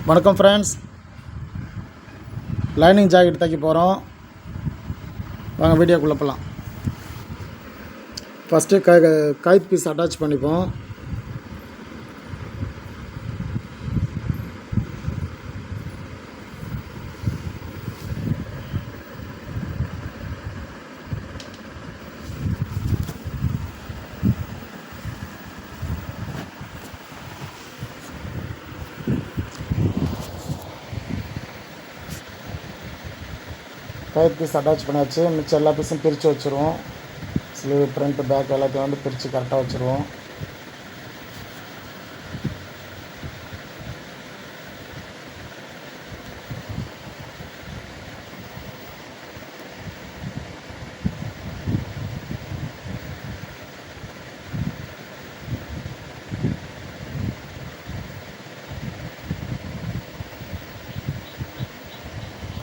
வணக்கம் friends, lining jacket தைக்க போகிறோம். வாங்க வீடியோக்குள்ளே போகலாம். ஃபஸ்ட்டு கைத் பீஸ் அட்டாச் பண்ணிப்போம். கைத் பீஸ் அட்டாச் பண்ணியாச்சு. மிச்சம் எல்லா பீஸும் பிரித்து வச்சுருவோம். ஸ்லீவ், ஃப்ரண்ட், பேக் எல்லாத்தையும் வந்து பிரித்து கரெக்டாக வச்சுருவோம்.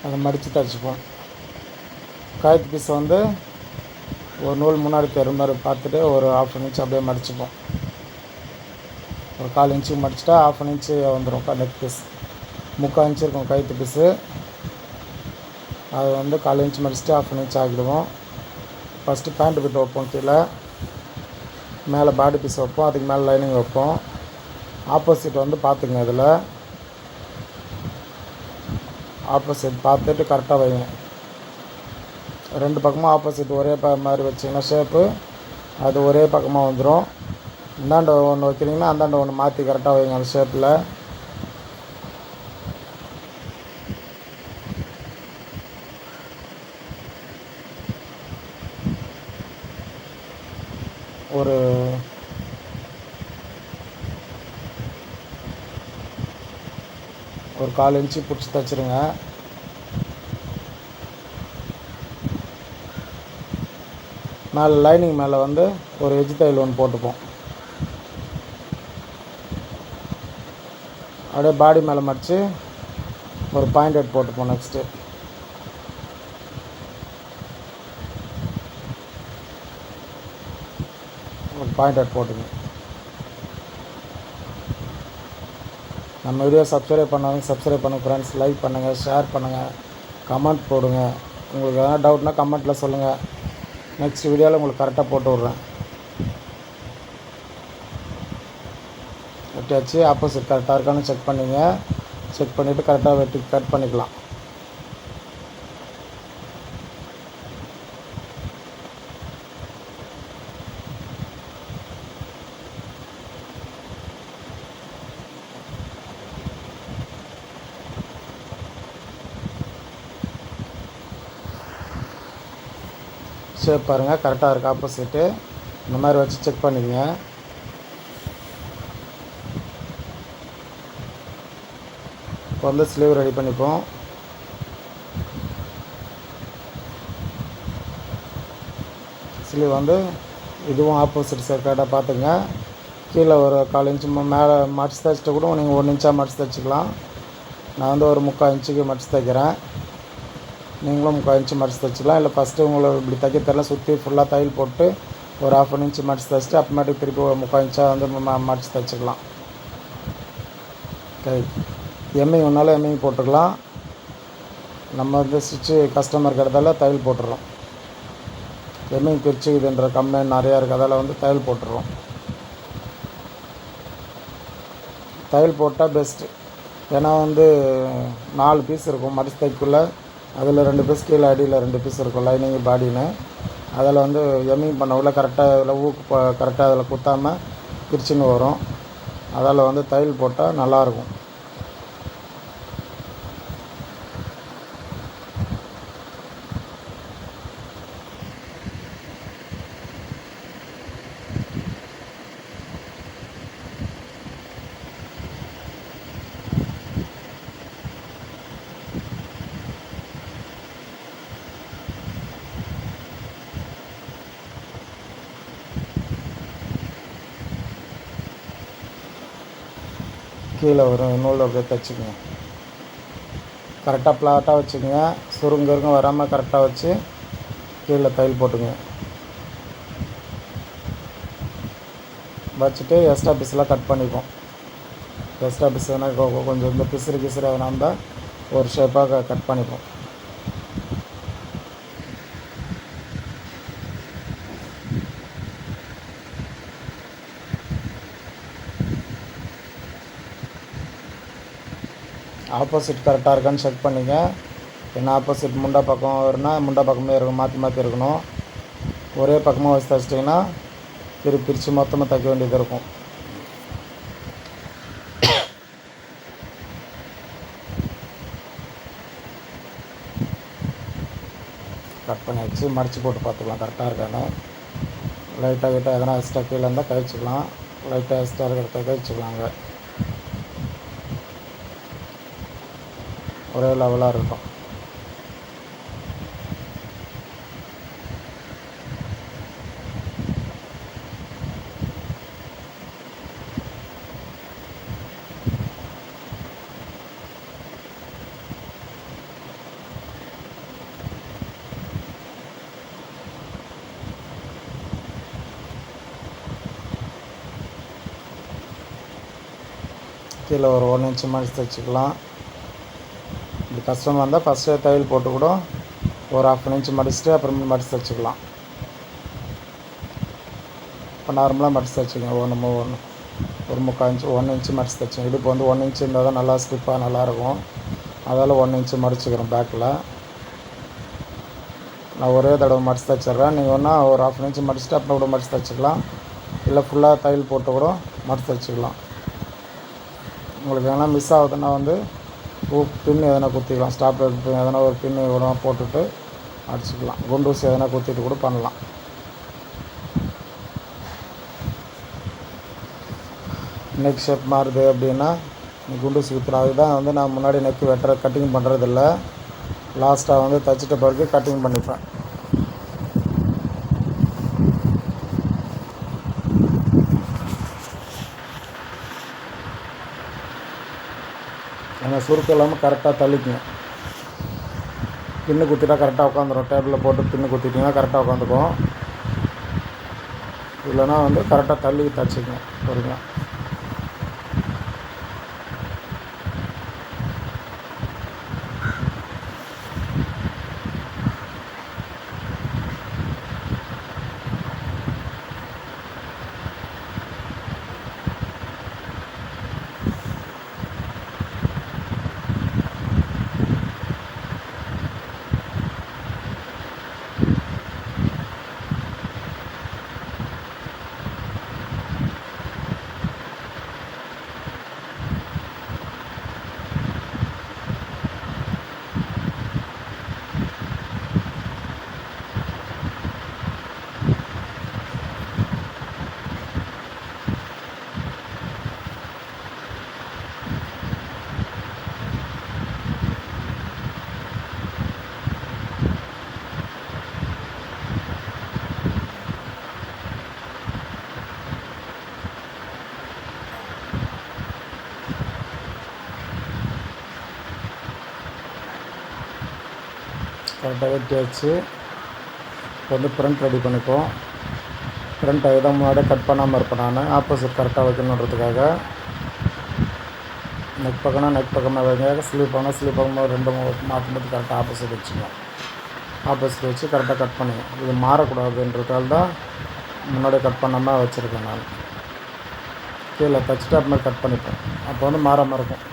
அதை மடித்து தைச்சிப்போம். கைத் பீஸ் வந்து ஒரு நூல் முன்னாடி தெரு மாதிரி பார்த்துட்டு ஒரு 1/2 இன்ச் அப்படியே மடிச்சுப்போம். ஒரு 1/4 இன்ச்சுக்கு மடிச்சிட்டா 1/2 இன்ச்சு வந்துடும். நெக் பீஸ் 3/4 இன்ச்சு இருக்கும் கைத்து பீஸு. அது வந்து 1/4 இன்ச் மடிச்சுட்டு 1/2 இன்ச் ஆக்கிடுவோம். ஃபஸ்ட்டு பேண்ட் பிட் வைப்போம். கீழே மேலே பாடி பீஸ் வைப்போம். அதுக்கு மேலே லைனிங் வைப்போம். ஆப்போசிட் வந்து பார்த்துங்க. இதில் ஆப்போசிட் பார்த்துட்டு கரெக்டாக வைங்க. ரெண்டு பக்கமும் ஆப்போசிட் ஒரே மாதிரி வச்சிங்கன்னா ஷேப்பு அது ஒரே பக்கமாக வந்துடும். இந்தாண்ட ஒன்று வைக்கிறீங்கன்னா அந்தாண்ட ஒன்று மாற்றி கரெக்டாக வைங்க. அந்த ஷேப்பில் ஒரு 1/4 இன்ச்சு பிடிச்சி தைச்சிருங்க. மேலே லைனிங் மேலே வந்து ஒரு எஜ்ஜு தையல் ஒன்று போட்டுப்போம். அப்படியே பாடி மேலே மடித்து ஒரு பாயிண்ட் ஹெட் போட்டுப்போம். நெக்ஸ்ட்டு ஒரு பாயிண்ட் ஹெட் போட்டுங்க. நம்ம வீடியோ சப்ஸ்கிரைப் பண்ணாங்க சப்ஸ்கிரைப் பண்ணுங்கள் ஃப்ரெண்ட்ஸ். லைக் பண்ணுங்கள், ஷேர் பண்ணுங்கள், கமெண்ட் போடுங்க. உங்களுக்கு எதனா டவுட்னா கமெண்ட்டில் சொல்லுங்கள். நெக்ஸ்ட் வீடியோவில் உங்களுக்கு கரெக்டாக போட்டு விட்றேன். வெட்டியாச்சு. ஆப்போசிட் கரெக்டாக இருக்கான்னு செக் பண்ணிங்க. செக் பண்ணிவிட்டு கரெக்டாக வெட்டி கட் பண்ணிக்கலாம். ஷேப் பாருங்கள் கரெக்டாக இருக்குது. ஆப்போசிட்டு இந்த மாதிரி வச்சு செக் பண்ணிக்கங்க. இப்போ வந்து ஸ்லீவ் ரெடி பண்ணிப்போம். ஸ்லீவ் வந்து இதுவும் ஆப்போசிட் சைடு கரெக்டாக பார்த்துங்க. கீழே ஒரு 1/4 இன்ச்சு மேலே மடிச்சு தைச்சிட்டு கூட நீங்கள் 1 இன்ச்சாக மடிச்சு தைச்சிக்கலாம். நான் வந்து ஒரு 3/4 இன்ச்சுக்கு மடிச்சு தைக்கிறேன். நீங்களும் 3/4 இன்ச்சு மடிச்சு தைச்சிக்கலாம். இல்லை ஃபஸ்ட்டு உங்களுக்கு இப்படி தைக்க தெரியல சுற்றி ஃபுல்லாக தையல் போட்டு ஒரு 1/2 இன்ச்சு மடிச்சு தைச்சிட்டு அப்புறமேட்டுக்கு திருப்பி ஒரு 3/4 இன்ச்சாக வந்து மடிச்சு தைச்சிக்கலாம். கை எம்மிங் ஒன்றாலும் எம்மிங் போட்டுக்கலாம். நம்ம வந்து ஸ்டிச்சு கஸ்டமருக்கு இடத்துல தையல் போட்டுடுறோம். எம்மிங் பிரிச்சுக்குதுன்ற கம்ப்ளைண்ட் நிறையா இருக்குது. அதில் வந்து தையல் போட்டுடுறோம். தையல் போட்டால் பெஸ்ட்டு. ஏன்னா வந்து 4 பீஸ் இருக்கும் மடிச்சு தைக்குள்ளே. அதில் 2 பீஸ் கீழே அடியில் 2 பீஸ் இருக்கும் லைனிங் பாடின்னு. அதில் வந்து எம்மிங் பண்ண உள்ள கரெக்டாக அதில் ஊக்கு கரெக்டாக அதில் குத்தாமல் பிரிச்சுன்னு வரும். அதில் வந்து தையல் போட்டால் நல்லாயிருக்கும். கீழே ஒரு நூல் அப்படியே தைச்சிக்கங்க. கரெக்டாக ஃப்ளாட்டாக வச்சுக்கோங்க. சுருங்க வராமல் கரெக்டாக வச்சு கீழே தையல் போட்டுங்க. வச்சுட்டு எக்ஸ்ட்ரா பீஸ்லாம் கட் பண்ணிப்போம். எக்ஸ்ட்ரா பீஸ் எதனா கொஞ்சம் இந்த பிசுறு எதனா இருந்தால் ஒரு ஷேப்பாக கட் பண்ணிப்போம். ஆப்போசிட் கரெக்டாக இருக்கான்னு செக் பண்ணிங்க. என்ன ஆப்போசிட் முண்டா பக்கம் வரும்னா முண்டா பக்கமே இருக்கும், மாற்றி இருக்கணும். ஒரே பக்கமாக வச்சு தைச்சிட்டிங்கன்னா பிரித்து மொத்தமாக தைக்க வேண்டியது இருக்கும். கட் பண்ணி வச்சு மடித்து போட்டு பார்த்துக்கலாம் கரெக்டாக இருக்கான்னு. லைட்டாக எதனா எக்ஸ்ட்ரா கீழே இருந்தால் கழிச்சிக்கலாம். லைட்டாக எக்ஸ்ட்ரா இருக்கிறத கழிச்சிக்கலாங்க. ஒரே லெவலாக இருக்கும். கீழே ஒரு 1 இன்ச்சு மடித்து தைச்சிக்கலாம். இப்படி கஷ்டமாக இருந்தால் ஃபஸ்ட்டே தையல் போட்டு கூட ஒரு 1/2 இன்ச்சு மடிச்சுட்டு அப்புறமே மடித்து தைச்சிக்கலாம். இப்போ நார்மலாக மடித்து தைச்சிக்கோங்க. ஒன்று ஒரு 3/4 இன்ச்சு 1 இன்ச்சு மடித்து தைச்சிங்க. இடுப்பு வந்து 1 இன்ச்சு இருந்தால் தான் நல்லா ஸ்டிப்பாக நல்லாயிருக்கும். அதால் 1 இன்ச்சு மடிச்சுக்கிறேன் பேக்கில். நான் ஒரே தடவை மடித்து தைச்சிட்றேன். நீங்கள் ஒன்றா ஒரு 1/2 இன்ச்சு மடிச்சுட்டு அப்புறம் கூட மடித்து தைச்சிக்கலாம். இல்லை ஃபுல்லாக தையல் போட்டு கூட மடித்து தைச்சிக்கலாம். உங்களுக்கு எதனா மிஸ் ஆகுதுன்னா வந்து பின் எதனா குத்திக்கலாம். ஸ்டாப்லர் பின் எதனா ஒரு பின்னு கூட போட்டுட்டு அடிச்சுக்கலாம். குண்டூசி எதனா குத்திட்டு கூட பண்ணலாம். நெக் ஷேப் மாறுது அப்படின்னா குண்டூசி குத்துறோம். அதுதான் வந்து நான் முன்னாடி நெக்கு கட்டிங் பண்ணுறதில்ல. லாஸ்ட்டாக வந்து தைச்சிட்ட பிறகு கட்டிங் பண்ணிப்பேன். ஏன்னா சுருக்கம் இல்லாமல் கரெக்டாக தள்ளிக்குங்க. பின்னு குத்திட்டா கரெக்டாக உட்காந்துரும். டேபிளில் போட்டு பின்னு குத்திட்டிங்கன்னா கரெக்டாக உட்காந்துக்கும். இல்லைனா வந்து கரெக்டாக தள்ளி தைச்சிக்கங்க பொறுமையாக. கரெக்டாக வெட்டி வச்சு இப்போ வந்து ஃப்ரண்ட் ரெடி பண்ணிப்போம். ஃப்ரண்ட் இதை முன்னாடியே கட் பண்ணாமல் இருப்பேன் நான். ஆப்போசிட் கரெக்டாக வைக்கணுன்றதுக்காக நெக் பக்கம்னா நெக் பக்கமாக வைங்க. ஸ்லீவ் பக்கமாக ரெண்டும் மாற்றும்போது கரெக்டாக ஆப்போசிட் வச்சுக்கலாம். ஆப்போசிட் வச்சு கரெக்டாக கட் பண்ணுங்க. இது மாறக்கூடாதுன்றதால தான் முன்னாடியே கட் பண்ணாமல் வச்சுருக்கேன் நான். கீழே தைச்சிட்டு அப்புறமே கட் பண்ணிப்பேன். அப்போ வந்து மாறாமல் இருக்கும்.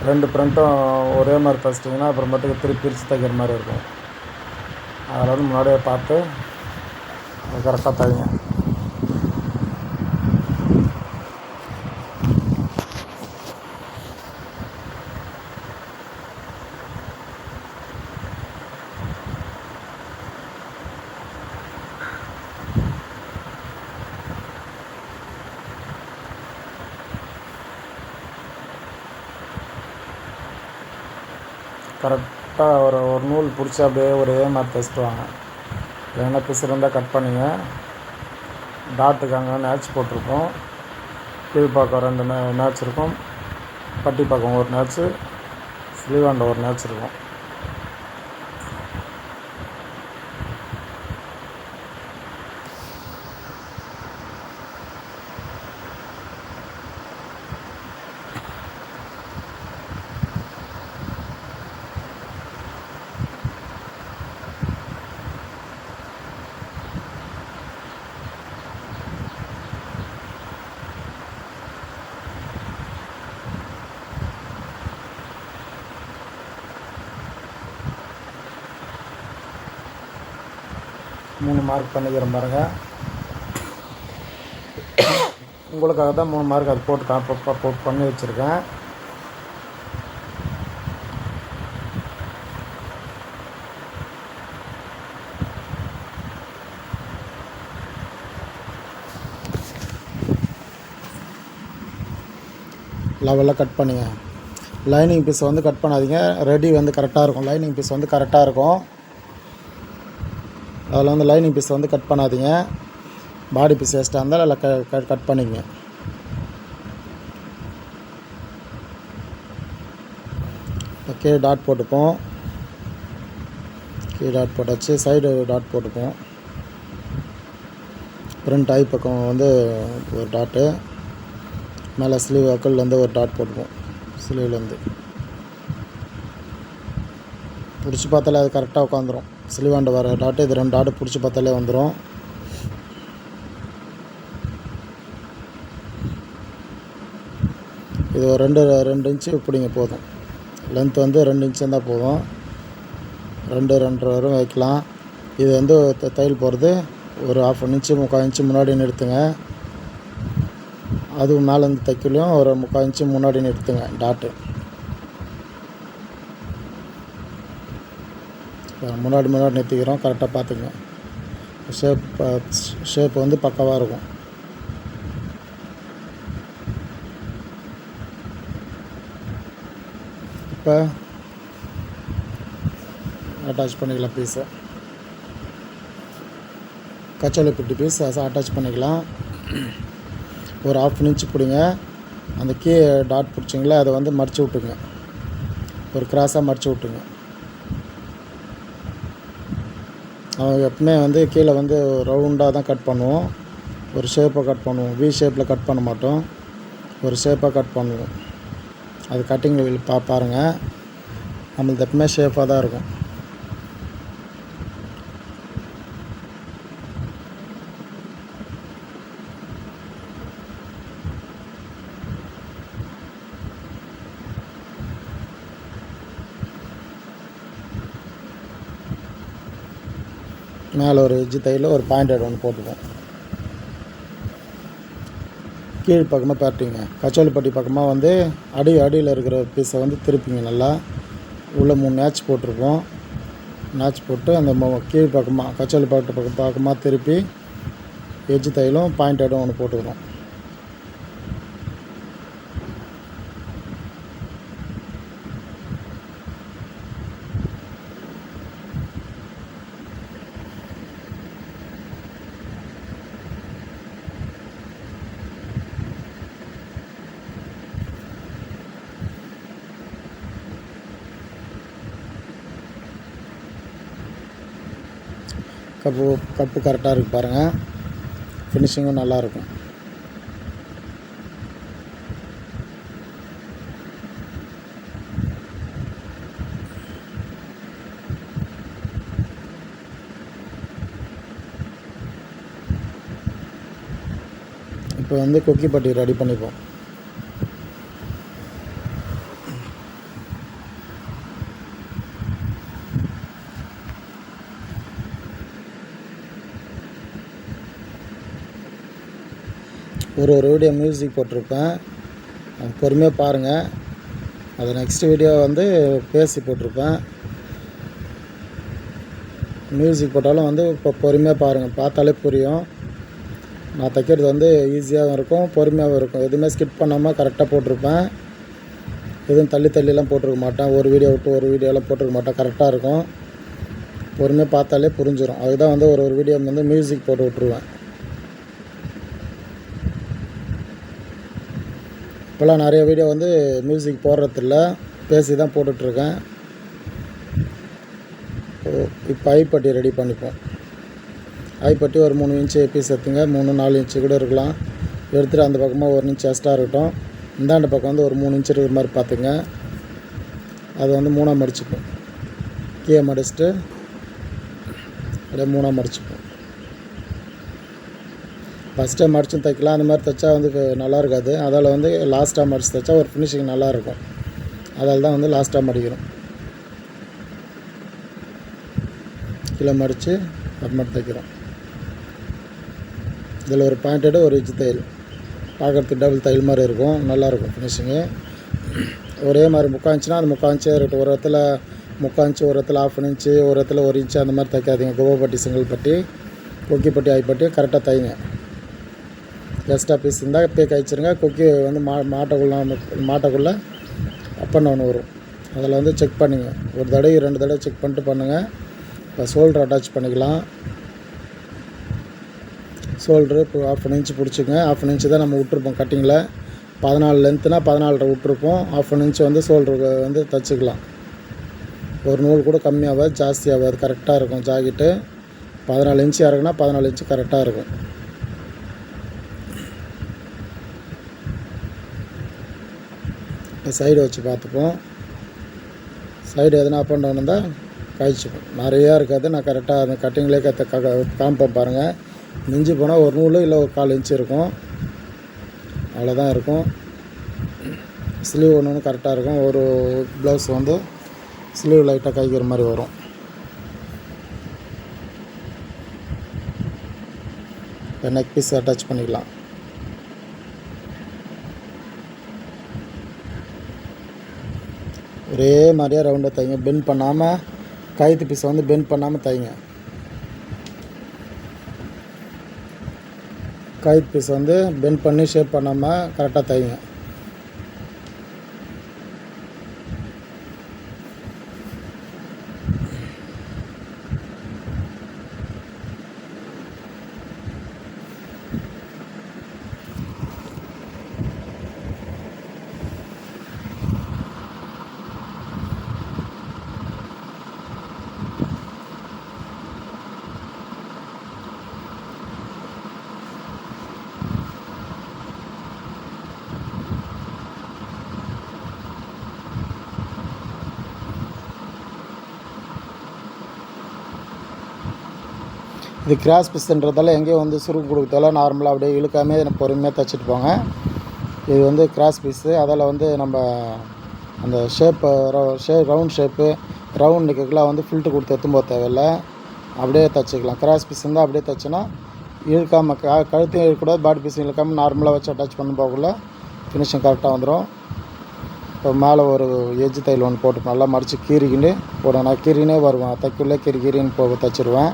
2 ஃப்ரண்ட்டும் ஒரே மாதிரி தைச்சிட்டிங்கன்னா அப்புறமேட்டுக்கு பிரித்து தைக்கிற மாதிரி இருக்கும். அதில் வந்து முன்னாடியே பார்த்து கரெக்டாக தைங்க. கரெக்டாக ஒரு நூல் பிடிச்சி அப்படியே ஒரே மாதிரி தைச்சிட்டு வாங்க. இல்லைன்னா பிசு இருந்தால் கட் பண்ணிங்க. டாட்டுக்கு அங்கே நேட்ச் போட்டிருக்கோம். கீழ்பாக்கம் 2 நேட்ச் இருக்கும். பட்டி பக்கம் ஒரு நேட்ச்சு, ஸ்லீவாண்ட ஒரு நேட்ச் இருக்கும். 3 மார்க் பண்ணிக்கிறேன் பாருங்கள். உங்களுக்காக தான் 3 மார்க் அது போட்டு பண்ணி வச்சுருக்கேன். லெவலில் கட் பண்ணுங்க. லைனிங் பீஸ் வந்து கட் பண்ணாதீங்க. ரெடி வந்து கரெக்டாக இருக்கும். லைனிங் பீஸ் வந்து கரெக்டாக இருக்கும். அதில் வந்து லைனிங் பீஸ் வந்து கட் பண்ணாதீங்க. பாடி பீஸ் எக்ஸ்ட்ரா இருந்தாலும் அதில் கட் பண்ணிக்கங்க. ஓகே, டாட் போட்டுப்போம். டாட் போட்டாச்சு. சைடு டாட் போட்டுப்போம். ஃப்ரண்ட் ஐ பக்கம் வந்து ஒரு டாட்டு, மேலே ஸ்லீவ் அக்கல்லேருந்து ஒரு டாட் போட்டுப்போம். ஸ்லீவ்லேருந்து பிடிச்சி பார்த்தாலே அது கரெக்டாக உட்காந்துரும். ஸ்லீவாண்டு வர டாட்டு இது 2 டாட்டு பிடிச்சி பார்த்தாலே வந்துடும். இது ஒரு 2 இன்ச்சு பிடிங்க போதும். லென்த் வந்து 2 இன்ச்சு இருந்தால் போதும். 2-2.5 வரும் வைக்கலாம். இது வந்து தையல் போகிறது ஒரு 1/2 இன்ச்சு 3/4 இன்ச்சு முன்னாடி நிறுத்துங்க. அதுவும் மேலேருந்து தைக்கலையும் ஒரு 3/4 இன்ச்சு முன்னாடி நிறுத்துங்க டாட்டு. முன்னாடி நிறுத்திக்கிறோம். கரெக்டாக பார்த்துங்க. ஷேப் வந்து பக்காவாக இருக்கும். இப்போ அட்டாச் பண்ணிக்கலாம் பீஸை. கச்சோலி பிட்டி பீஸ் அட்டாச் பண்ணிக்கலாம். ஒரு 1/2 இன்ச்சு பிடிங்க. அந்த டாட் பிடிச்சிங்களா அதை வந்து மடித்து விட்டுங்க. ஒரு கிராஸாக மடித்து விட்டுங்க. அவங்க எப்பவுமே வந்து கீழே வந்து ரவுண்டாக தான் கட் பண்ணுவோம். ஒரு ஷேப்பை கட் பண்ணுவோம். வி ஷேப்பில் கட் பண்ண மாட்டோம். ஒரு ஷேப்பாக கட் பண்ணுவோம். அது கட்டிங் பாருங்கள். நம்மளுக்கு எப்பவுமே ஷேப்பாக தான் இருக்கும். மேலே ஒரு எஜ்ஜு தையில் ஒரு பாயிண்டட் ஒன்று போட்டுப்போம். கீழ் பக்கமாக பரட்டிங்க. கச்சோலிப்பட்டி பக்கமாக வந்து அடியில் இருக்கிற பீஸை வந்து திருப்பிங்க. நல்லா உள்ளே 3 நேட்ச் போட்டிருப்போம். நேட்ச் போட்டு அந்த கீழ் பக்கமாக கச்சோலிப்பட்டி பக்கமாக திருப்பி எஜ்ஜு தையிலும் பாயிண்டடும் ஒன்று போட்டுக்கிறோம். கப்பு கரெக்டாக இருக்குது பாருங்கள். ஃபினிஷிங்கும் நல்லாயிருக்கும். இப்போ வந்து கொக்கி பட்டி ரெடி பண்ணிப்போம். ஒரு வீடியோ மியூசிக் போட்டிருப்பேன். அது பொறுமையாக பாருங்கள். அது நெக்ஸ்ட் வீடியோ வந்து பேசி போட்டிருப்பேன். மியூசிக் போட்டாலும் வந்து இப்போ பொறுமையாக பாருங்கள். பார்த்தாலே புரியும். நான் தைக்கிறது வந்து ஈஸியாகவும் இருக்கும், பொறுமையாகவும் இருக்கும். எதுவுமே ஸ்கிப் பண்ணாமல் கரெக்டாக போட்டிருப்பேன். எதுவும் தள்ளிலாம் போட்டிருக்க மாட்டேன். ஒரு வீடியோ விட்டு ஒரு வீடியோலாம் போட்டிருக்க மாட்டேன். கரெக்டாக இருக்கும். பொறுமையாக பார்த்தாலே புரிஞ்சிடும். அதுதான் வந்து ஒரு வீடியோ வந்து மியூசிக் போட்டு விட்ருவேன். இப்போலாம் நிறைய வீடியோ வந்து மியூசிக் போடுறதில்ல, பேசி தான் போட்டுட்ருக்கேன். இப்போ ஐப்பட்டி ரெடி பண்ணிப்போம். ஐப்பட்டி ஒரு 3 இன்ச்சு பீஸ் எடுத்துங்க. 3-4 இன்ச்சு கூட இருக்கலாம். எடுத்துகிட்டு அந்த பக்கமாக 1 இன்ச் எக்ஸ்ட்ரா இருக்கட்டும். இந்தாண்ட பக்கம் வந்து ஒரு 3 இன்ச்சு இருக்கிற மாதிரி பார்த்துங்க. அது வந்து 3ஆக மடிச்சுப்போம். கீழே மடிச்சுட்டு அப்படியே 3ஆக மடிச்சுப்போம். ஃபஸ்ட்டே மடிச்சும் தைக்கலாம். அந்த மாதிரி தைச்சா வந்து நல்லா இருக்காது. அதால் வந்து லாஸ்ட்டாக மடித்து தைச்சா ஒரு ஃபினிஷிங் நல்லாயிருக்கும். அதால் தான் வந்து லாஸ்ட்டாக மடிக்கிறோம். கீழே மடித்து அது மாதிரி தைக்கிறோம். இதில் ஒரு பாயிண்டடு ஒரு இன்ச்சு தையல், பார்க்குறதுக்கு டபுள் தையல் மாதிரி இருக்கும், நல்லாயிருக்கும் ஃபினிஷிங்கு. ஒரே மாதிரி 3/4 இன்ச்சுனா அது 3/4 இன்ச்சே இருக்கட்டும். ஒரு இடத்துல 3/4 இன்ச்சு, ஒரு இடத்துல 1/2 இன்ச்சு, ஒரு இடத்துல 1 இன்ச்சு அந்த மாதிரி தைக்காதீங்க. கோவப்பட்டி, செங்கல் பட்டி, கொக்கிப்பட்டி, ஆய்ப்பட்டி கரெக்டாக தைங்க. எக்ஸ்ட்ரா பீஸ் இருந்தால் இப்போயே கைச்சிருங்க. கொக்கி வந்து மாட்டக்குள்ளே அப் அண்ட் டவுன் வரும். அதில் வந்து செக் பண்ணிங்க, ஒரு தடவை 2 தடவை செக் பண்ணிட்டு பண்ணுங்கள். இப்போ ஷோல்டர் அட்டாச் பண்ணிக்கலாம். ஷோல்டரு இப்போ 1/2 இன்ச்சு பிடிச்சிங்க. 1/2 இன்ச்சு தான் நம்ம விட்ருப்போம் கட்டிங்கில். 14 லென்த்துனா 14 விட்ருப்போம். 1/2 இன்ச்சு வந்து ஷோல்டருக்கு வந்து தைச்சிக்கலாம். ஒரு நூல் கூட கம்மியாகாது, ஜாஸ்தியாகாது, கரெக்டாக இருக்கும். ஜாக்கெட்டு 14 இன்ச்சு இறக்குனா 14 இன்ச்சு கரெக்டாக இருக்கும். இப்போ சைடு வச்சு பார்த்துப்போம். சைடு எதுனா அப் அண்ட் டவுன் இருந்தால் கழிச்சுப்போம். நிறையா இருக்காது, நான் கரெக்டாக அந்த கட்டிங்லேயே காமிப்பேன் பாருங்கள். மிஞ்சி போனால் ஒரு நூல் இல்லை ஒரு 1/4 இன்ச்சு இருக்கும், அவ்வளோதான் இருக்கும். ஸ்லீவ் ஒன்று கரெக்டாக இருக்கும். ஒரு ப்ளவுஸ் வந்து ஸ்லீவ் லைட்டாக கைக்கிற மாதிரி வரும். இப்போ நெக் பீஸ் அட்டாச் பண்ணிக்கலாம். ஒரே மாதிரியே ரவுண்டாக தைங்க, பெண்ட் பண்ணாமல். கயிற்று பீஸை வந்து பெண்ட் பண்ணாமல் தைங்க. கயிற்று பீஸை வந்து பெண்ட் பண்ணி ஷேப் பண்ணாமல் கரெக்டாக தைங்க. இது கிராஸ் பீஸ்ன்றதால எங்கேயும் வந்து சுருக்கு கொடுக்கறதால நார்மலாக அப்படியே இழுக்காமே பொறுமையாக தைச்சிட்டு போங்க. இது வந்து கிராஸ் பீஸு, அதில் வந்து நம்ம அந்த ரவுண்ட் ஷேப்பு ரவுண்ட் நிற்கலாம் வந்து ஃபில்ட்ரு கொடுத்து எடுத்துன்னு போக தேவையில்லை, அப்படியே தைச்சிக்கலாம். கிராஸ் பீஸ் இருந்தால் அப்படியே தைச்சினா இழுக்காமல் கழுத்தையும் இழுக்கக்கூடாது, பாடி பீஸும் இழுக்காமல் நார்மலாக வச்சு அட்டாச் பண்ண போகக்குள்ள ஃபினிஷிங் கரெக்டாக வந்துடும். இப்போ மேலே ஒரு எஜ்ஜு தையல் ஒன்று போட்டு நல்லா மடித்து கீறிக்கிண்டு போடுவேன். நான் கீரினே வருவேன், தைக்குள்ளே கீரின்னு போக தைச்சிடுவேன்.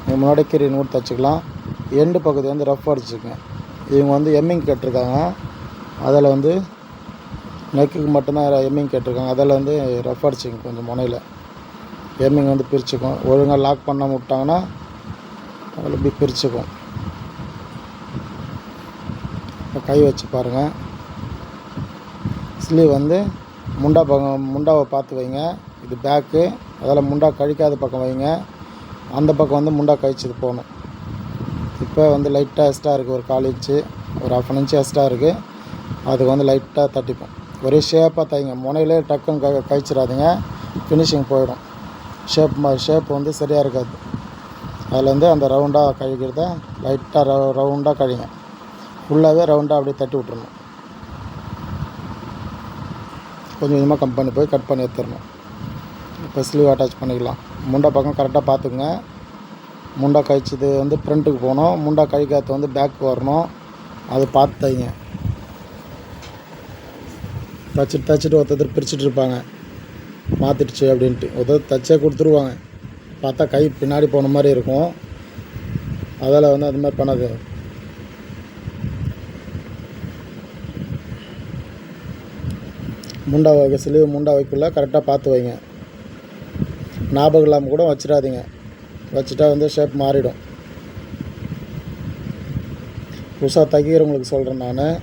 நீங்கள் முன்னாடி கீரி நூறு தைச்சிக்கலாம். எண்டு பகுதி வந்து ரஃப் அடிச்சுக்கங்க. இவங்க வந்து எம்மிங் கேட்டிருக்காங்க, அதில் வந்து நெக்குக்கு மட்டும்தான் எம்மிங் கேட்டிருக்காங்க, அதில் வந்து ரஃப் அடிச்சுங்க. கொஞ்சம் முனையில் எம்மிங் வந்து பிரிச்சுக்கும். ஒழுங்காக லாக் பண்ண விட்டாங்கன்னா அதில் இப்படி பிரிச்சுக்கும். இப்போ கை வச்சு பாருங்கள். ஸ்லீவ் வந்து முண்டாவை பார்த்து வைங்க. இது பேக்கு, அதில் முண்டா கழிக்காத பக்கம் வைங்க. அந்த பக்கம் வந்து முண்டா கழிச்சது போகணும். இப்போ வந்து லைட்டாக எக்ஸ்ட்ரா இருக்குது, ஒரு 1/4 இன்ச்சு, ஒரு 1/2 இன்ச்சு எக்ஸ்ட்ரா இருக்குது. அதுக்கு வந்து லைட்டாக தட்டிப்போம். ஒரே ஷேப்பாக தைங்க, முனையிலே டக்குன்னு கழிச்சிடாதீங்க, ஃபினிஷிங் போயிடும். ஷேப் வந்து சரியாக இருக்காது. அதில் வந்து அந்த ரவுண்டாக கழிக்கிறத லைட்டாக ரவுண்டாக கழிங்க. ஃபுல்லாகவே ரவுண்டாக அப்படியே தட்டி விட்றணும். கொஞ்சம் கொஞ்சமாக கம்பெனி போய் கட் பண்ணி எடுத்துடணும். இப்போ ஸ்லீவ் அட்டாச் பண்ணிக்கலாம். முண்டா பக்கம் கரெக்டாக பார்த்துக்குங்க. முண்டா கழிச்சது வந்து ஃப்ரண்ட்டுக்கு போகணும், முண்டா கழிக்காத வந்து பேக்கு வரணும், அது பார்த்து தைங்க. தைச்சிட்டு ஒருத்தர் பிரிச்சுட்டு இருப்பாங்க, மாற்றிடுச்சு அப்படின்ட்டு. ஒருத்தர் தைச்சே கொடுத்துருவாங்க, பார்த்தா கை பின்னாடி போன மாதிரி இருக்கும். அதில் வந்து அது மாதிரி பண்ணாது. முண்டா ஸ்லீவ் முண்டா வைக்குள்ள கரெக்டாக பார்த்து வைங்க. ஞாபகம் இல்லாமல் கூட வச்சிடாதீங்க, வச்சுட்டா வந்து ஷேப் மாறிடும். புதுசாக தைக்கிறவங்களுக்கு சொல்கிறேன் நான்.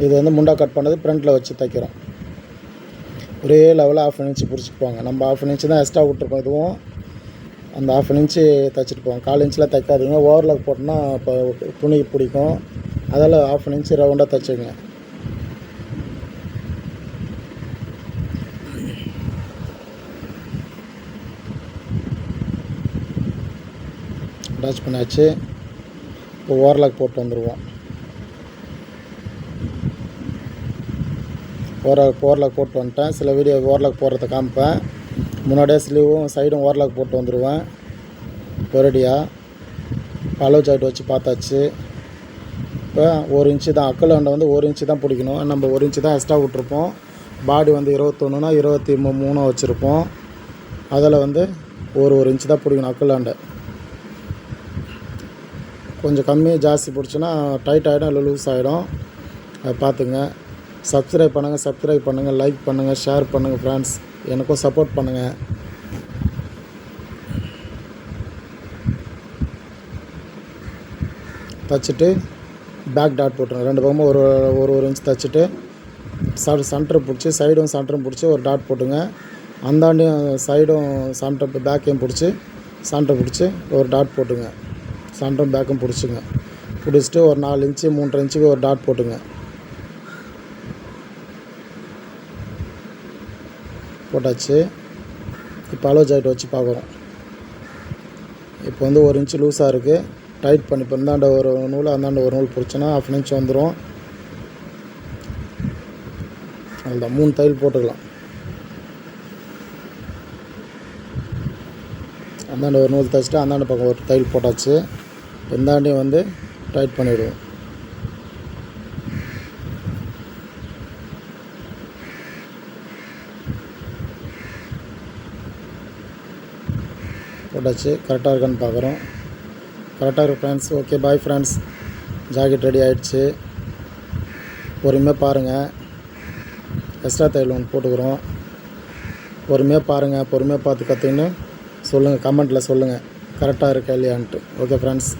இது வந்து முண்டா கட் பண்ணது ஃப்ரண்ட்டில் வச்சு தைக்கிறோம். ஒரே லெவலில் 1/2 இன்ச்சு பிடிச்சிக்குவாங்க. நம்ம 1/2 இன்ச்சு தான் எக்ஸ்ட்ரா விட்ருப்போம். இதுவும் அந்த 1/2 இன்ச்சு தைச்சிட்டு போவோம். 1/4 இன்ச்சில் தைக்காதீங்க, ஓவர்லாக் போட்டோன்னா இப்போ துணி பிடிக்கும். அதில் 1/2 இன்ச்சு ரவுண்டாக தைச்சிங்க. அட்டாச் பண்ணியாச்சு. இப்போ ஓவர்லாக் போட்டு வந்துடுவோம். ஓவர்லாக் போட்டு வந்துட்டேன். சில வீடியோ ஓவர்லாக் போடுறத காமிப்பேன். முன்னாடியே ஸ்லீவும் சைடும் ஓவர்லாக் போட்டு வந்துடுவேன். ஒரேடியாக அளவு ஜாக்கெட் வச்சு பார்த்தாச்சு. இப்போ 1 இன்ச்சு தான் அக்கலாண்டை வந்து 1 இன்ச்சு தான் பிடிக்கணும். நம்ம 1 இன்ச்சு தான் எக்ஸ்ட்ரா விட்ருப்போம். பாடி வந்து 21னா 23 வச்சுருப்போம். அதில் வந்து ஒரு இன்ச்சு தான் பிடிக்கணும் அக்கலாண்டை. கொஞ்சம் கம்மி ஜாஸ்தி பிடிச்சுன்னா டைட் ஆகிடும், இல்லை லூஸ் ஆகிடும். அதை பார்த்துங்க. சப்ஸ்கிரைப் பண்ணுங்கள், லைக் பண்ணுங்கள், ஷேர் பண்ணுங்கள் ஃப்ரெண்ட்ஸ். எனக்கும் சப்போர்ட் பண்ணுங்கள். தைச்சிட்டு பேக் டாட் போட்டுருங்க. 2 பக்கமும் ஒரு இன்ச் தைச்சிட்டு சென்டர் பிடிச்சி சைடும் சென்டரும் பிடிச்சி ஒரு டாட் போட்டுங்க. அந்தாண்டையும் சைடும் சென்டர் பேக்கையும் பிடிச்சி சென்டர் பிடிச்சி ஒரு டாட் போட்டுங்க. சென்டரும் பேக்கும் பிடிச்சிங்க. பிடிச்சிட்டு ஒரு 4 இன்ச்சு 3.5 இன்ச்சுக்கு ஒரு டாட் போட்டுங்க. போட்டாச்சு. இப்போ அளவு ஜாக்கெட் வச்சு பார்க்குறோம். இப்போ வந்து 1 இன்ச்சு லூஸாக இருக்குது. டைட் பண்ணி இப்போ இந்தாண்ட ஒரு நூல் அந்தாண்ட ஒரு நூல் பிடிச்சோன்னா 1/2 இன்ச் வந்துடும். அதுதான் 3 தையல் போட்டுக்கலாம். அந்தாண்ட ஒரு நூல் தைச்சிட்டு அந்தாண்ட பக்கம் ஒரு தையல் போட்டாச்சு. இந்தாண்டையும் வந்து டைட் பண்ணிவிடுவோம். போட்டாச்சு. கரெக்டாக இருக்கான்னு பார்க்குறோம். கரெக்டாக இருக்குது friends. Okay bye friends. Jacket ready ஆகிடுச்சு. பொறுமையாக பாருங்கள். எக்ஸ்ட்ரா தையல் ஒன்று போட்டுக்கிறோம். பொறுமையாக பாருங்கள். பொறுமையாக பார்த்து கற்றுக்கின்னு சொல்லுங்கள், கமெண்ட்டில் சொல்லுங்கள் கரெக்டாக இருக்கா இல்லையான்ட்டு. Okay friends.